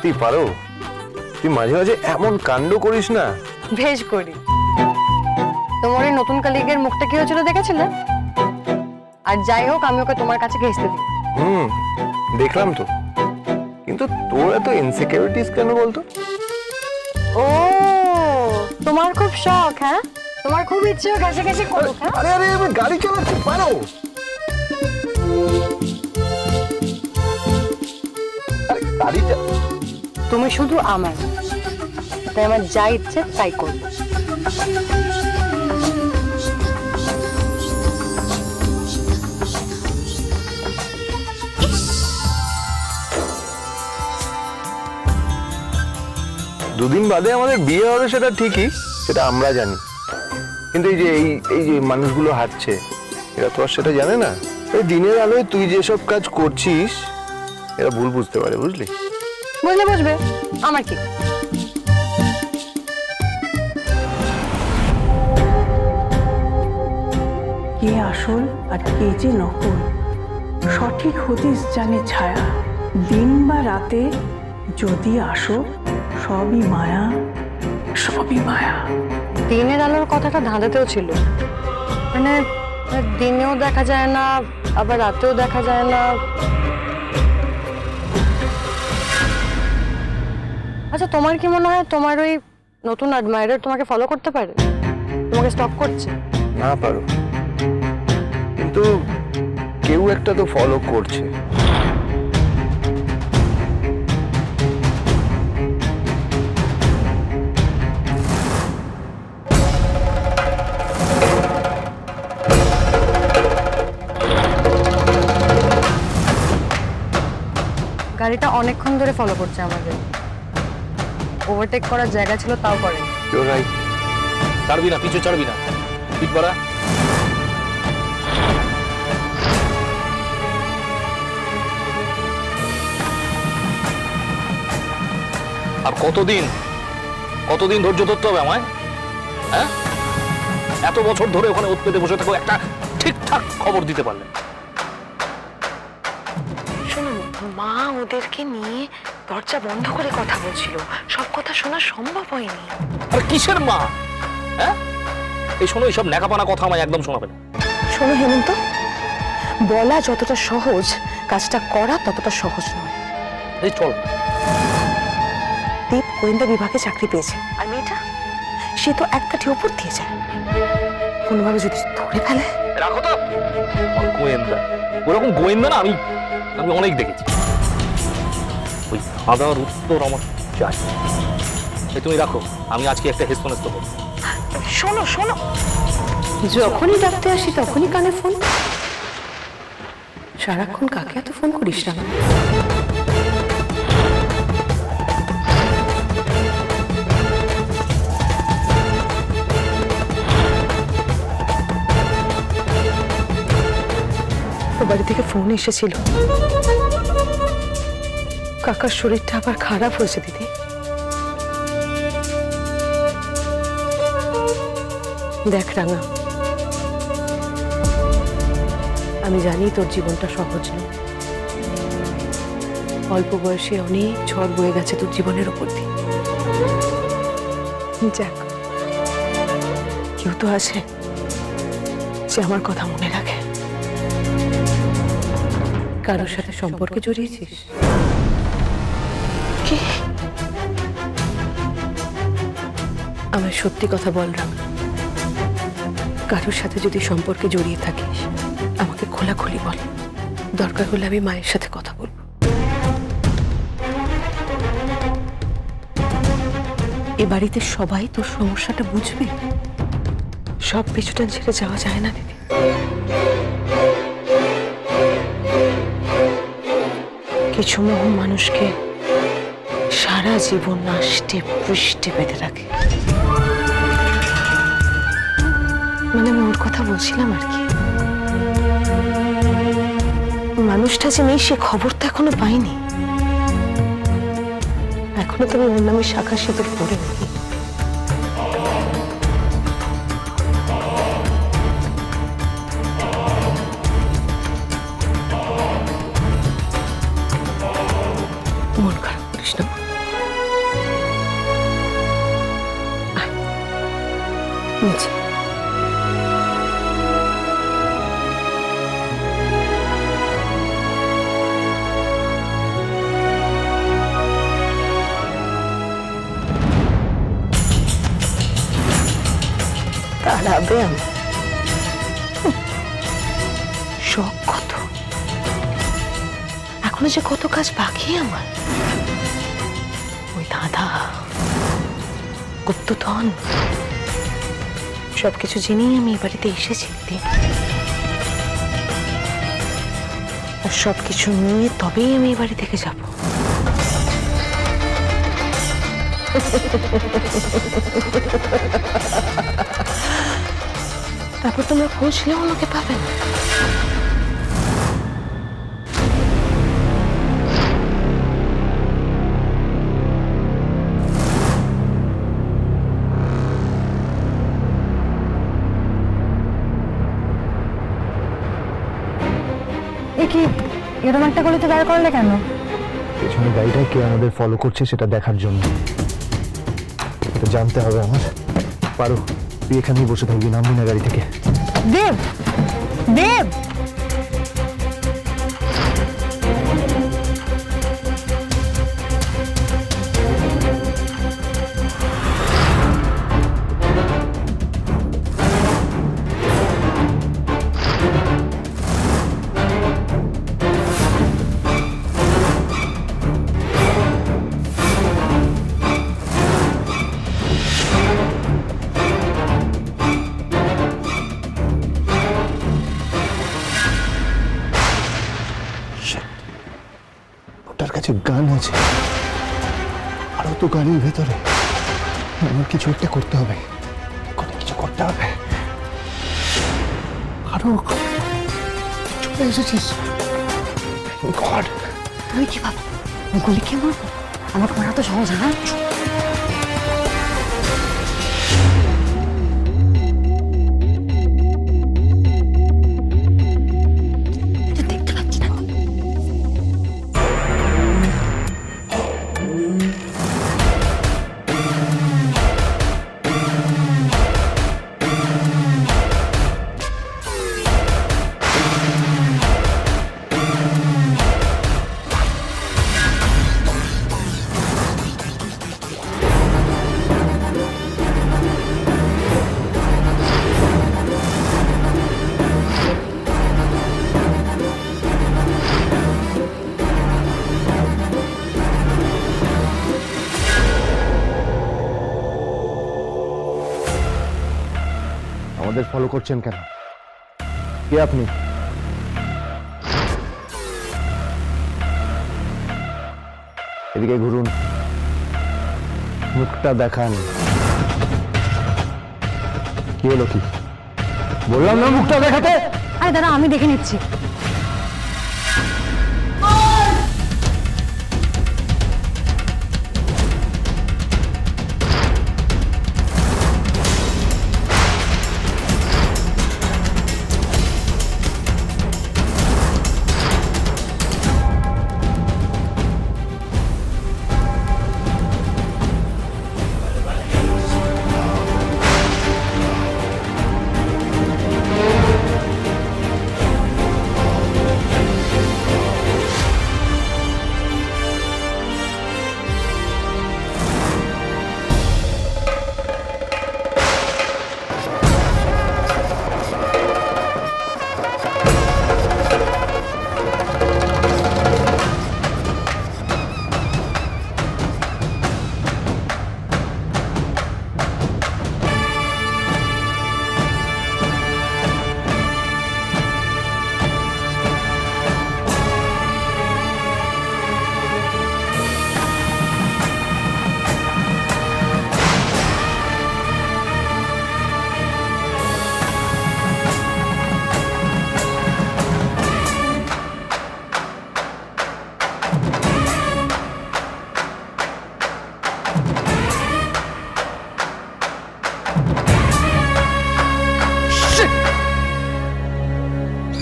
সত্যি পারো? তুই মাঝে মাঝে এমন কাণ্ড করিস না। বেশ করি। তোমার ওই নতুন কলিগের মুখটা কি হয়েছিল দেখেছিলে? আর যাই হোক, আমি ওকে তোমার কাছে ঘেঁচতে দিই। দেখলাম তো, কিন্তু তোর এত ইনসিকিউরিটিস কেন বলতো? ও, তোমার খুব শখ, হ্যাঁ? তোমার খুব ইচ্ছে ঘেঁষে করুক, হ্যাঁ? আরে আরে, আমি গাড়ি চালাচ্ছি, পারো? আরে গাড়িটা তুমি শুধু আমার, তাই আমার যা ইচ্ছে তাই করবো। দুদিন বাদে আমাদের বিয়ে হবে সেটা ঠিকই, সেটা আমরা জানি, কিন্তু এই যে মানুষগুলো হাঁটছে, এরা তো আর সেটা জানে না। এই দিনের আলোয় তুই যেসব কাজ করছিস এরা ভুল বুঝতে পারে, বুঝলি? বুঝবে, আমার কি। কে আসল আর কে যে নকল সঠিক হদিস জানে ছায়া। দিন বা রাতে যদি আসো, সবই মায়া, সবই মায়া। দিনের আলোর কথাটা ধাঁধাতেও ছিল, মানে দিনেও দেখা যায় না, আবার রাতেও দেখা যায় না। আচ্ছা, তোমার কি মনে হয় তোমার ওই নতুন অ্যাডমায়ারার তোমাকে ফলো করতে পারে? তোমাকে স্টক করছে? না পারো, কিন্তু কেউ একটা তো ফলো করছে। গাড়িটা অনেকক্ষণ ধরে ফলো করছে আমাদের। ওভারটেক করার জায়গা ছিল, তাও করে। You're right. ছাড়বি না, পিছু ছাড়বি না, পিঠ পড়া। আর কতদিন ধৈর্য ধরতে হবে আমায়? হ্যাঁ, এত বছর ধরে ওখানে ওত পেতে বসে থাকো, একটা ঠিকঠাক খবর দিতে পারলে। শোনো, মা ওদেরকে নিয়ে দরজা বন্ধ করে কথা বলছিল, সব কথা শোনা সম্ভব হয়নি। আর কিসের মা? হ্যাঁ, এই শোনো, এইসব ন্যাকাপানা কথা আমায় একদম শোনাবে না। শোনো হেমন্ত, বলা যতটা সহজ, কাজটা করা ততটা সহজ নয়। এই চল। দীপ গোয়েন্দা বিভাগে চাকরি পেয়েছে, আর মেয়েটা সে তো এক কাঠি উপর দিয়ে যায়। কোনোভাবে যদি ধরে ফেলে। রাখো তো গোয়েন্দা, ওরকম গোয়েন্দা না আমি অনেক দেখেছি। ওই ধাঁধার উত্তর আমার চাই। তুমি রাখো, আমি আজকে একটা হেস্তনেস্ত করব। শোনো শোনো, যখনই ডাকতে আসি তখনই কানে ফোন। সারাক্ষণ কাকে এত ফোন করিস না? ও বাড়ি থেকে ফোন এসেছিল, কাকার শরীরটা আবার খারাপ হয়েছে দিদি। দেখ রাঙা, আমি জানি তোর জীবনটা সহজ নয়। অল্প বয়সে অনেক ঝড় বয়ে গেছে তোর জীবনের উপর দিয়ে। যাক, কেউ তো আছে যে আমার কথা মনে রাখে। কারোর সাথে সম্পর্কে জড়িয়েছিস? কি? আমার সত্যি কথা বল রাঙা, কারোর সাথে যদি সম্পর্কে জড়িয়ে থাকিস আমাকে খোলাখুলি বল। দরকার হলে আমি মায়ের সাথে কথা বলবো। এ বাড়িতে সবাই তোর সমস্যাটা বুঝবে। সব পিছুটান ছেড়ে যাওয়া যায় না দিদি। কিছু মোহ মানুষকে সারা জীবন নাষ্টে পৃষ্ঠে বেঁধে রাখে। মানে আমি ওর কথা বলছিলাম আর কি। মানুষটা যে নেই সে খবর তো এখনো পাইনি। এখনো তো আমি ওর নামে শাখা সেতুর পড়ে নেই। মন খারাপ করিস না। পাবে আমি? শখ কত, এখনো যে কত কাজ বাকি আমার। ওই দাদা, গুপ্তধন, সবকিছু জেনেই আমি এই বাড়িতে এসেছি দিন। আর সবকিছু নিয়ে তবেই আমি এই বাড়ি থেকে যাব। তারপর তোমরা খুঁজলেও আমাকে পাবে না। এ কি এরকম একটা গলিতে দাঁড় করলে কেন? পেছনে গাড়িটা কে আমাদের ফলো করছে সেটা দেখার জন্য। এটা জানতে হবে আমার। পারো, তুই এখানেই বসে থাকবি, নামবি না গাড়ি থেকে। দেব, দেব, ওটার কাছে গান আছে, আরো তো গাড়ির ভেতরে। আমার কিছু একটা করতে হবে, কোনো কিছু করতে হবে। আরো চলে এসেছিস। গড, তুই কি ভাব গুলি কে মারবো? আমাকে মারা তো সহজ না। দেখতে পাচ্ছি না। আমাদের ফলো করছেন কেন? কে আপনি? এদিকে ঘুরুন, মুখটা দেখান। কি হলো কি? বললাম না মুখটা দেখাতে। আরে দাদা, আমি দেখে নিচ্ছি।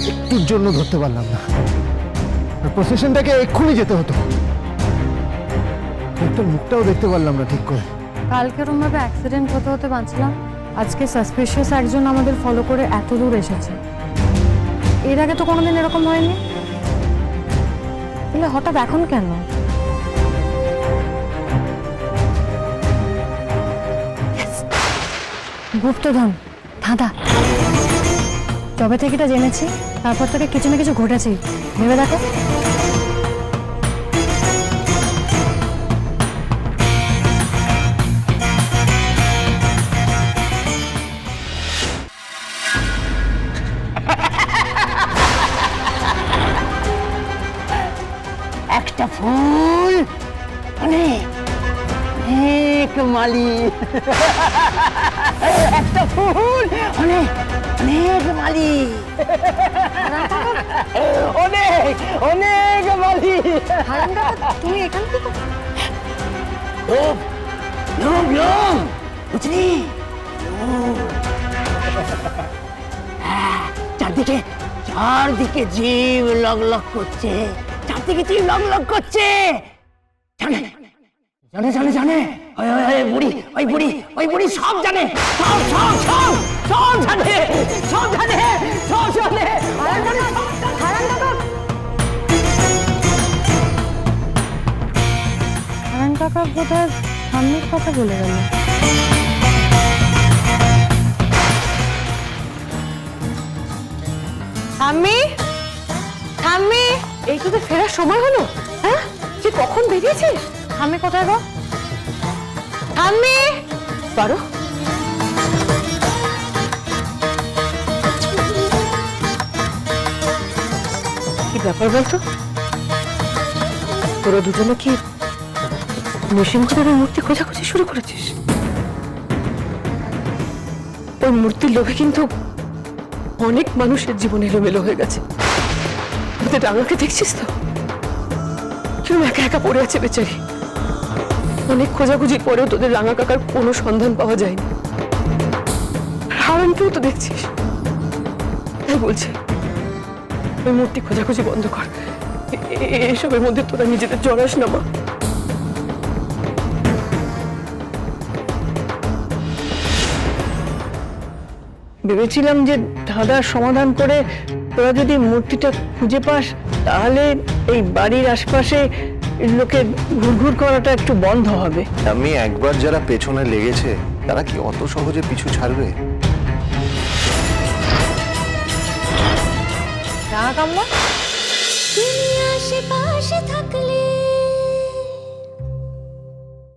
একটুর জন্য ধরতে পারলাম না। প্রসেশনটাকে এক্ষুনি যেতে হতো। একটা মুখটাও দেখতে পারলাম না ঠিক করে। কালকে ওরকম ভাবে অ্যাক্সিডেন্ট হতে হতে বাঁচলাম, আজকে সাসপিশিয়াস একজন আমাদের ফলো করে এত দূর এসেছে। এর আগে তো কোনোদিন এরকম হয়নি। তাহলে হঠাৎ এখন কেন? গুপ্তধন ধাঁধা। যবে থেকে এটা জেনেছি তারপর থেকে কিছু না কিছু ঘটেছে, ভেবে দেখো। একটা ফুল অনেক অনেক মালি, একটা ফুল অনেক অনেক মালি, অনেক অনেক মালি। তুমি এখান থেকে লোভ লোভ লোভ, বুঝলি? হ্যাঁ, চারদিকে চারদিকে জীব লগ লগ করছে, চারদিকে জীব লগ লগ করছে। জানে জানে জানে জানে, ওই ওই ওই বুড়ি, ওই বুড়ি, ওই বুড়ি সব জানে, সব সব সব সব জানে, সব জানে, সব জানে। হারান কাকা বোধহয় ঠাম্মির কথা বলে গেল। ঠাম্মি, ঠাম্মি, এই তোদের ফেরার সময় হলো? হ্যাঁ, তুই কখন বেরিয়েছিস? ঠাম্মি কোথায় গো? ঠাম্মি, পারো? কি ব্যাপার বলতো? তোরা দুজনে কি নৃসিংহদেবের মূর্তি খোঁজাখুঁজি শুরু করেছিস? ওই মূর্তির লোভে কিন্তু অনেক মানুষের জীবন এলোমেলো হয়ে গেছে। ওদের রাঙাকে দেখছিস তো, কিরম একা একা পড়ে আছে বেচারি। অনেক খোঁজাখুঁজির পরেও তোদের রাঙা কাকার কোনো সন্ধান পাওয়া যায়নি। হারানকেও তো দেখছিস। তাই বলছে ওই মূর্তি খোঁজাখুঁজি বন্ধ কর। এসবের মধ্যে তোরা নিজেদের জড়াস না মা। ভেবেছিলাম যে ধাঁধার সমাধান করে তোরা যদি মূর্তিটা খুঁজে পাস তাহলে এই বাড়ির আশপাশে লোকে ঘুরঘুর করাটা একটু বন্ধ হবে। আমি একবার যারা পেছনে লেগেছে তারা কি অত সহজে পিছু ছাড়বে? রাঙা কামলা